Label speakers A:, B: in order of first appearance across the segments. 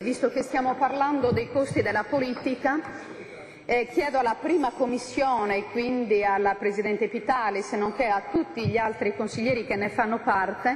A: Visto che stiamo parlando dei costi della politica, chiedo alla prima commissione e quindi alla Presidente Pitalis, nonché a tutti gli altri consiglieri che ne fanno parte,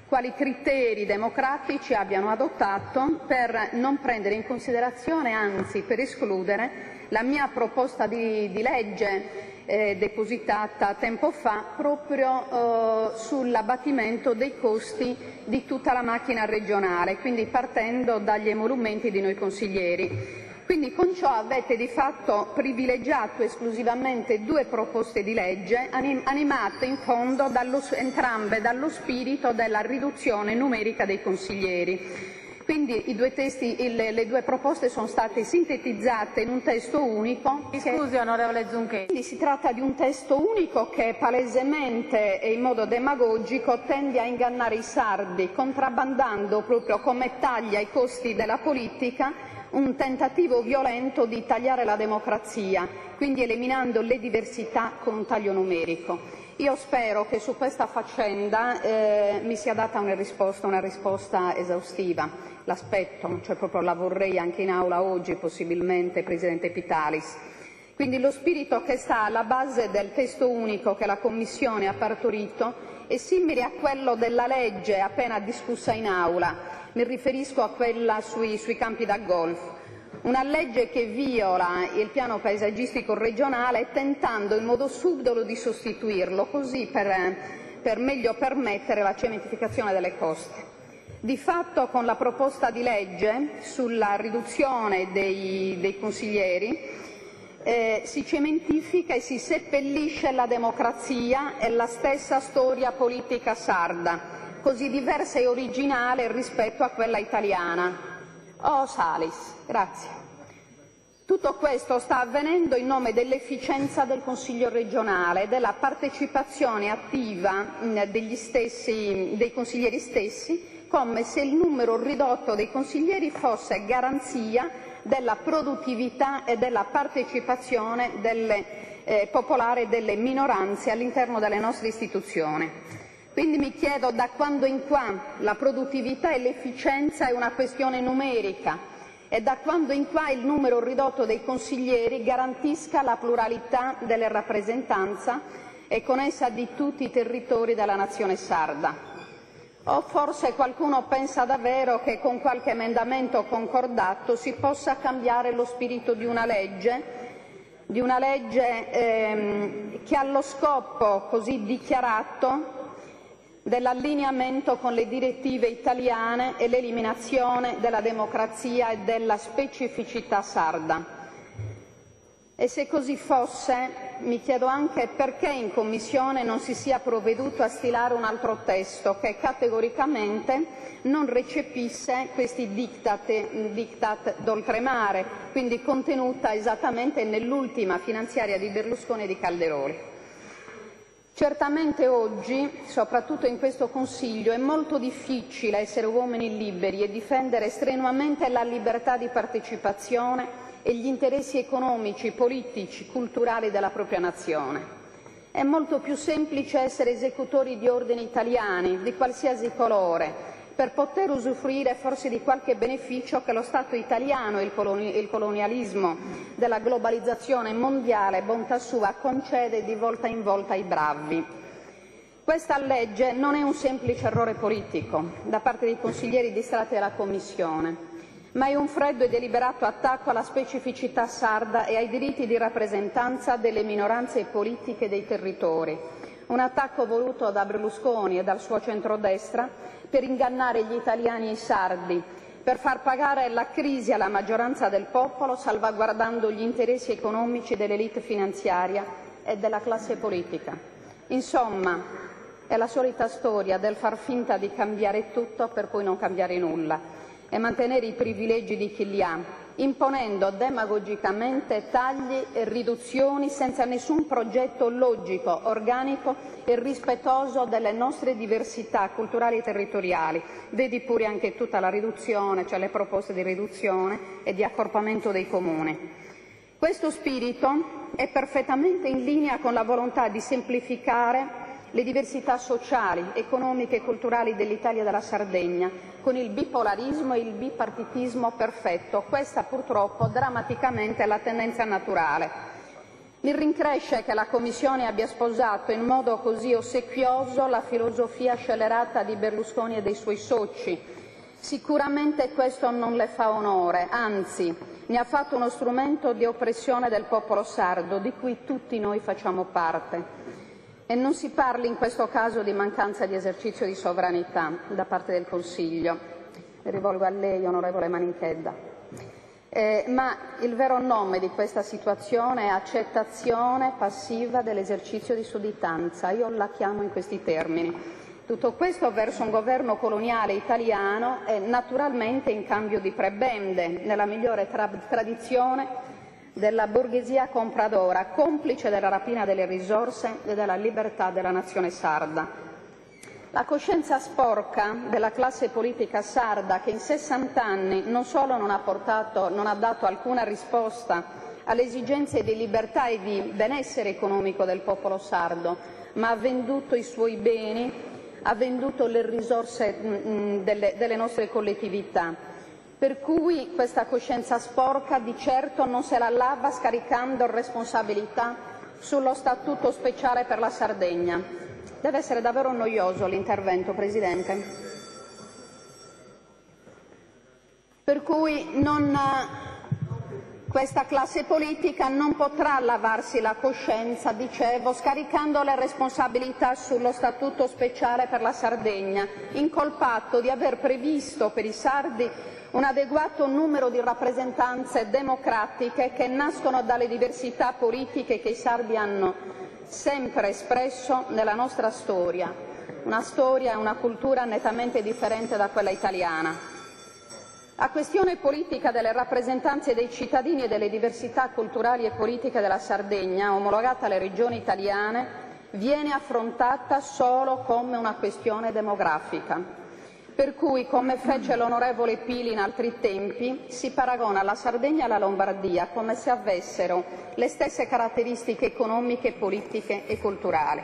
A: quali criteri democratici abbiano adottato per non prendere in considerazione, anzi per escludere, la mia proposta di legge depositata tempo fa proprio sull'abbattimento dei costi di tutta la macchina regionale, quindi partendo dagli emolumenti di noi consiglieri. Quindi con ciò avete di fatto privilegiato esclusivamente due proposte di legge animate in fondo entrambe dallo spirito della riduzione numerica dei consiglieri. Quindi le due proposte sono state sintetizzate in un testo unico.
B: Scusi, onorevole Zunchetti.
A: Quindi si tratta di un testo unico che palesemente e in modo demagogico tende a ingannare i sardi, contrabbandando proprio come taglia i costi della politica un tentativo violento di tagliare la democrazia, quindi eliminando le diversità con un taglio numerico. Io spero che su questa faccenda mi sia data una risposta esaustiva. L'aspetto, cioè proprio la vorrei anche in aula oggi, possibilmente, Presidente Pitalis. Quindi lo spirito che sta alla base del testo unico che la Commissione ha partorito è simile a quello della legge appena discussa in aula. Mi riferisco a quella sui campi da golf. Una legge che viola il piano paesaggistico regionale tentando in modo subdolo di sostituirlo, così per meglio permettere la cementificazione delle coste. Di fatto con la proposta di legge sulla riduzione dei consiglieri si cementifica e si seppellisce la democrazia e la stessa storia politica sarda, così diversa e originale rispetto a quella italiana. Oh Salis, grazie. Tutto questo sta avvenendo in nome dell'efficienza del Consiglio regionale e della partecipazione attiva dei consiglieri stessi, come se il numero ridotto dei consiglieri fosse garanzia della produttività e della partecipazione popolare delle minoranze all'interno delle nostre istituzioni. Quindi mi chiedo da quando in qua la produttività e l'efficienza è una questione numerica e da quando in qua il numero ridotto dei consiglieri garantisca la pluralità delle rappresentanze e con essa di tutti i territori della nazione sarda. O forse qualcuno pensa davvero che con qualche emendamento concordato si possa cambiare lo spirito di una legge che ha lo scopo così dichiarato dell'allineamento con le direttive italiane e l'eliminazione della democrazia e della specificità sarda. E se così fosse, mi chiedo anche perché in Commissione non si sia provveduto a stilare un altro testo che categoricamente non recepisse questi diktat d'oltremare, quindi contenuta esattamente nell'ultima finanziaria di Berlusconi e di Calderoli. Certamente oggi, soprattutto in questo Consiglio, è molto difficile essere uomini liberi e difendere strenuamente la libertà di partecipazione e gli interessi economici, politici, culturali della propria nazione. È molto più semplice essere esecutori di ordini italiani, di qualsiasi colore, per poter usufruire forse di qualche beneficio che lo Stato italiano e il colonialismo della globalizzazione mondiale, bontà sua, concede di volta in volta ai bravi. Questa legge non è un semplice errore politico da parte dei consiglieri distratti della Commissione, ma è un freddo e deliberato attacco alla specificità sarda e ai diritti di rappresentanza delle minoranze politiche dei territori. Un attacco voluto da Berlusconi e dal suo centrodestra per ingannare gli italiani e i sardi, per far pagare la crisi alla maggioranza del popolo, salvaguardando gli interessi economici dell'elite finanziaria e della classe politica. Insomma, è la solita storia del far finta di cambiare tutto per poi non cambiare nulla e mantenere i privilegi di chi li ha, imponendo demagogicamente tagli e riduzioni senza nessun progetto logico, organico e rispettoso delle nostre diversità culturali e territoriali. Vedi pure anche tutta la riduzione, cioè le proposte di riduzione e di accorpamento dei comuni. Questo spirito è perfettamente in linea con la volontà di semplificare le diversità sociali, economiche e culturali dell'Italia e della Sardegna, con il bipolarismo e il bipartitismo perfetto. Questa purtroppo drammaticamente è la tendenza naturale. Mi rincresce che la Commissione abbia sposato in modo così ossequioso la filosofia scellerata di Berlusconi e dei suoi soci. Sicuramente questo non le fa onore, anzi, ne ha fatto uno strumento di oppressione del popolo sardo, di cui tutti noi facciamo parte. E non si parli in questo caso di mancanza di esercizio di sovranità da parte del Consiglio. Mi rivolgo a lei, onorevole Maninchedda. Ma il vero nome di questa situazione è accettazione passiva dell'esercizio di sudditanza. Io la chiamo in questi termini. Tutto questo verso un governo coloniale italiano e naturalmente in cambio di prebende, nella migliore tradizione della borghesia compradora, complice della rapina delle risorse e della libertà della nazione sarda. La coscienza sporca della classe politica sarda, che in 60 anni non solo non ha dato alcuna risposta alle esigenze di libertà e di benessere economico del popolo sardo, ma ha venduto i suoi beni, ha venduto le risorse delle nostre collettività. Per cui questa coscienza sporca di certo non se la lava scaricando responsabilità sullo Statuto speciale per la Sardegna. Deve essere davvero noioso l'intervento, Presidente. Per cui questa classe politica non potrà lavarsi la coscienza, dicevo, scaricando le responsabilità sullo Statuto speciale per la Sardegna, incolpato di aver previsto per i sardi un adeguato numero di rappresentanze democratiche che nascono dalle diversità politiche che i sardi hanno sempre espresso nella nostra storia, una storia e una cultura nettamente differente da quella italiana. La questione politica delle rappresentanze dei cittadini e delle diversità culturali e politiche della Sardegna, omologata alle regioni italiane, viene affrontata solo come una questione demografica. Per cui, come fece l'onorevole Pili in altri tempi, si paragona la Sardegna alla Lombardia come se avessero le stesse caratteristiche economiche, politiche e culturali.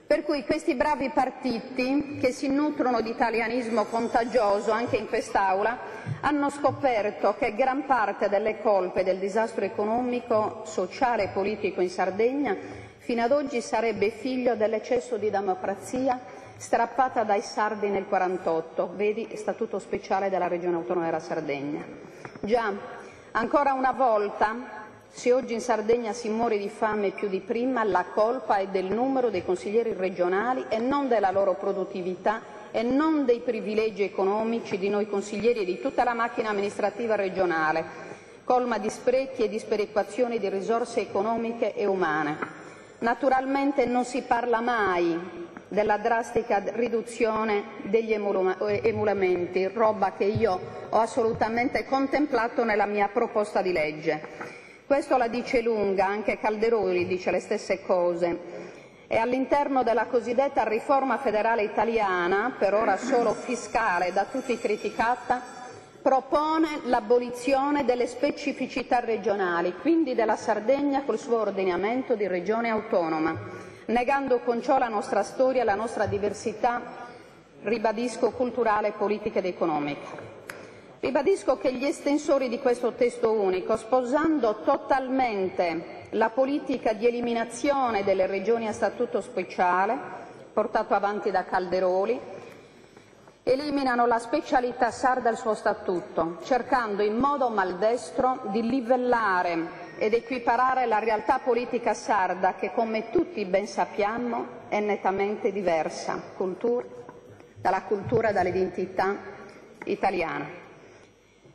A: Per cui questi bravi partiti, che si nutrono di italianismo contagioso anche in quest'Aula, hanno scoperto che gran parte delle colpe del disastro economico, sociale e politico in Sardegna fino ad oggi sarebbe figlio dell'eccesso di democrazia strappata dai sardi nel 1948, vedi Statuto speciale della Regione Autonoma della Sardegna. Già, ancora una volta, se oggi in Sardegna si muore di fame più di prima, la colpa è del numero dei consiglieri regionali e non della loro produttività e non dei privilegi economici di noi consiglieri e di tutta la macchina amministrativa regionale, colma di sprechi e di sperequazioni di risorse economiche e umane. Naturalmente non si parla mai della drastica riduzione degli emolumenti, roba che io ho assolutamente contemplato nella mia proposta di legge. Questo la dice lunga, anche Calderoli dice le stesse cose. E all'interno della cosiddetta riforma federale italiana, per ora solo fiscale, da tutti criticata, propone l'abolizione delle specificità regionali, quindi della Sardegna col suo ordinamento di regione autonoma, negando con ciò la nostra storia e la nostra diversità, ribadisco, culturale, politica ed economica. Ribadisco che gli estensori di questo testo unico, sposando totalmente la politica di eliminazione delle regioni a statuto speciale, portato avanti da Calderoli, eliminano la specialità sarda al suo statuto, cercando in modo maldestro di livellare ed equiparare la realtà politica sarda che, come tutti ben sappiamo, è nettamente diversa dalla cultura e dall'identità italiana.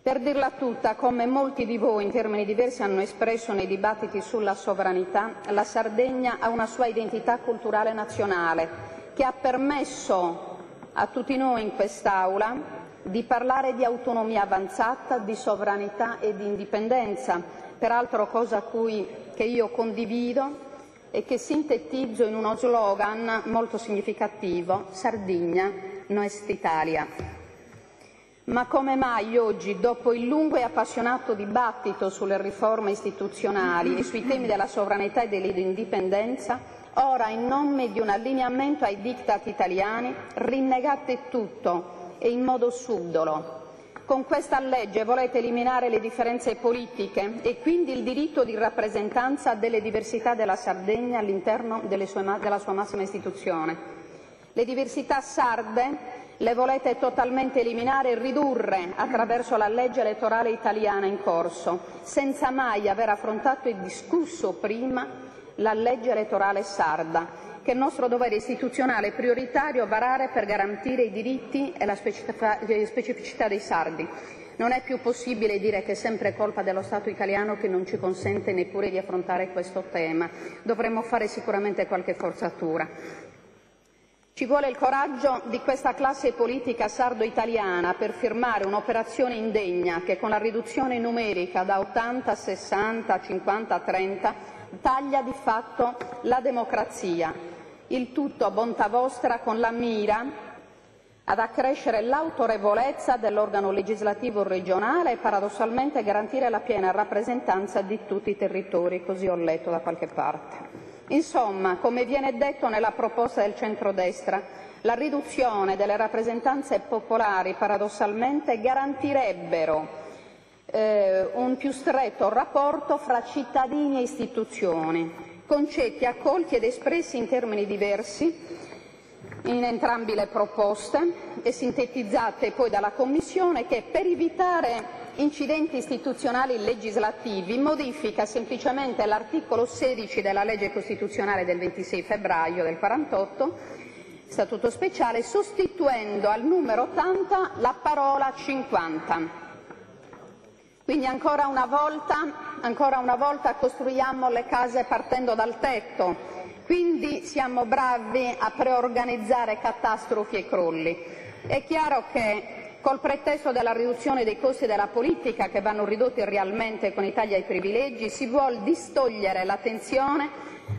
A: Per dirla tutta, come molti di voi in termini diversi hanno espresso nei dibattiti sulla sovranità, la Sardegna ha una sua identità culturale nazionale che ha permesso a tutti noi in quest'Aula di parlare di autonomia avanzata, di sovranità e di indipendenza, peraltro cosa che io condivido e che sintetizzo in uno slogan molto significativo: Sardegna no est Italia. Ma come mai oggi, dopo il lungo e appassionato dibattito sulle riforme istituzionali e sui temi della sovranità e dell'indipendenza, Ora, in nome di un allineamento ai diktat italiani, rinnegate tutto e in modo subdolo. Con questa legge volete eliminare le differenze politiche e quindi il diritto di rappresentanza delle diversità della Sardegna all'interno della sua massima istituzione. Le diversità sarde le volete totalmente eliminare e ridurre attraverso la legge elettorale italiana in corso, senza mai aver affrontato e discusso prima la legge elettorale sarda, che è il nostro dovere istituzionale prioritario varare per garantire i diritti e la specificità dei sardi. Non è più possibile dire che è sempre colpa dello Stato italiano che non ci consente neppure di affrontare questo tema. Dovremmo fare sicuramente qualche forzatura. Ci vuole il coraggio di questa classe politica sardo-italiana per firmare un'operazione indegna che con la riduzione numerica da 80 a 60 a 50 a 30 taglia di fatto la democrazia. Il tutto a bontà vostra con la mira ad accrescere l'autorevolezza dell'organo legislativo regionale e paradossalmente garantire la piena rappresentanza di tutti i territori, così ho letto da qualche parte. Insomma, come viene detto nella proposta del centrodestra, la riduzione delle rappresentanze popolari paradossalmente garantirebbero un più stretto rapporto fra cittadini e istituzioni, concetti accolti ed espressi in termini diversi in entrambe le proposte e sintetizzate poi dalla Commissione che, per evitare incidenti istituzionali legislativi, modifica semplicemente l'articolo 16 della legge costituzionale del 26 febbraio del 48, Statuto speciale, sostituendo al numero 80 la parola 50. Quindi ancora una volta costruiamo le case partendo dal tetto, quindi siamo bravi a preorganizzare catastrofi e crolli. È chiaro che col pretesto della riduzione dei costi della politica, che vanno ridotti realmente con i tagli ai privilegi, si vuol distogliere l'attenzione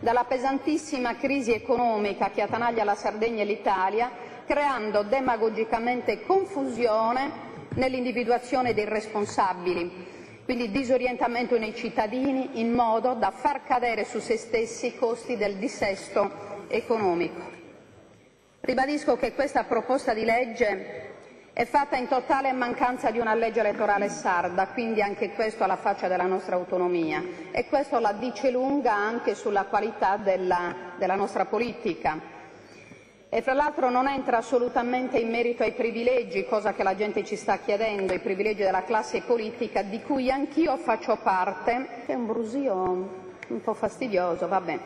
A: dalla pesantissima crisi economica che attanaglia la Sardegna e l'Italia, creando demagogicamente confusione nell'individuazione dei responsabili, quindi disorientamento nei cittadini in modo da far cadere su se stessi i costi del dissesto economico. Ribadisco che questa proposta di legge è fatta in totale mancanza di una legge elettorale sarda, quindi anche questo alla faccia della nostra autonomia, e questo la dice lunga anche sulla qualità della nostra politica. E fra l'altro non entra assolutamente in merito ai privilegi, cosa che la gente ci sta chiedendo, i privilegi della classe politica di cui anch'io faccio parte, che è un brusio un po' fastidioso, vabbè.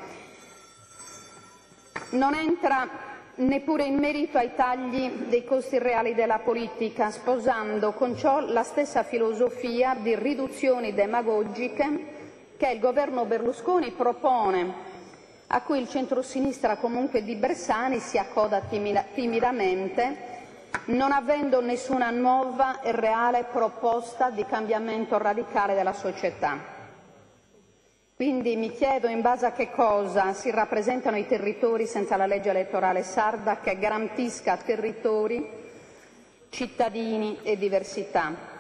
A: Non entra neppure in merito ai tagli dei costi reali della politica, sposando con ciò la stessa filosofia di riduzioni demagogiche che il governo Berlusconi propone, a cui il centrosinistra comunque di Bersani si accoda timidamente, non avendo nessuna nuova e reale proposta di cambiamento radicale della società. Quindi mi chiedo in base a che cosa si rappresentano i territori senza la legge elettorale sarda che garantisca territori, cittadini e diversità.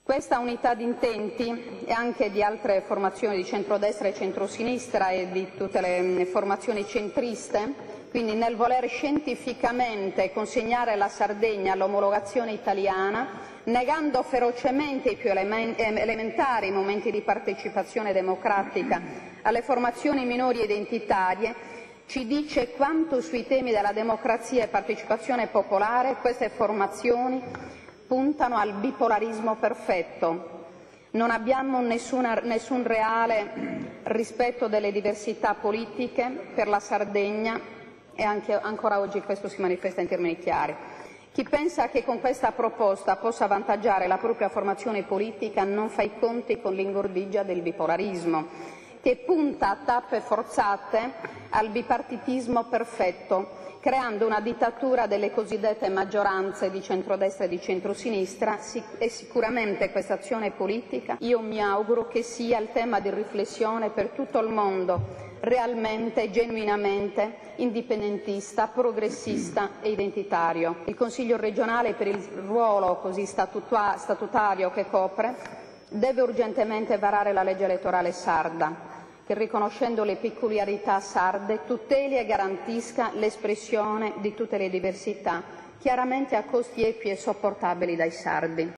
A: Questa unità di intenti e anche di altre formazioni di centrodestra e centrosinistra e di tutte le formazioni centriste, quindi nel voler scientificamente consegnare la Sardegna all'omologazione italiana, negando ferocemente i più elementari momenti di partecipazione democratica alle formazioni minori identitarie, ci dice quanto sui temi della democrazia e partecipazione popolare queste formazioni puntano al bipolarismo perfetto. Non abbiamo nessun reale rispetto delle diversità politiche per la Sardegna e anche ancora oggi questo si manifesta in termini chiari. Chi pensa che con questa proposta possa avvantaggiare la propria formazione politica non fa i conti con l'ingordigia del bipolarismo, che punta a tappe forzate al bipartitismo perfetto, creando una dittatura delle cosiddette maggioranze di centrodestra e di centrosinistra. E sicuramente questa azione politica, io mi auguro che sia il tema di riflessione per tutto il mondo, realmente, genuinamente indipendentista, progressista e identitario. Il Consiglio regionale, per il ruolo così statutario che copre, deve urgentemente varare la legge elettorale sarda, che, riconoscendo le peculiarità sarde, tuteli e garantisca l'espressione di tutte le diversità, chiaramente a costi equi e sopportabili dai sardi.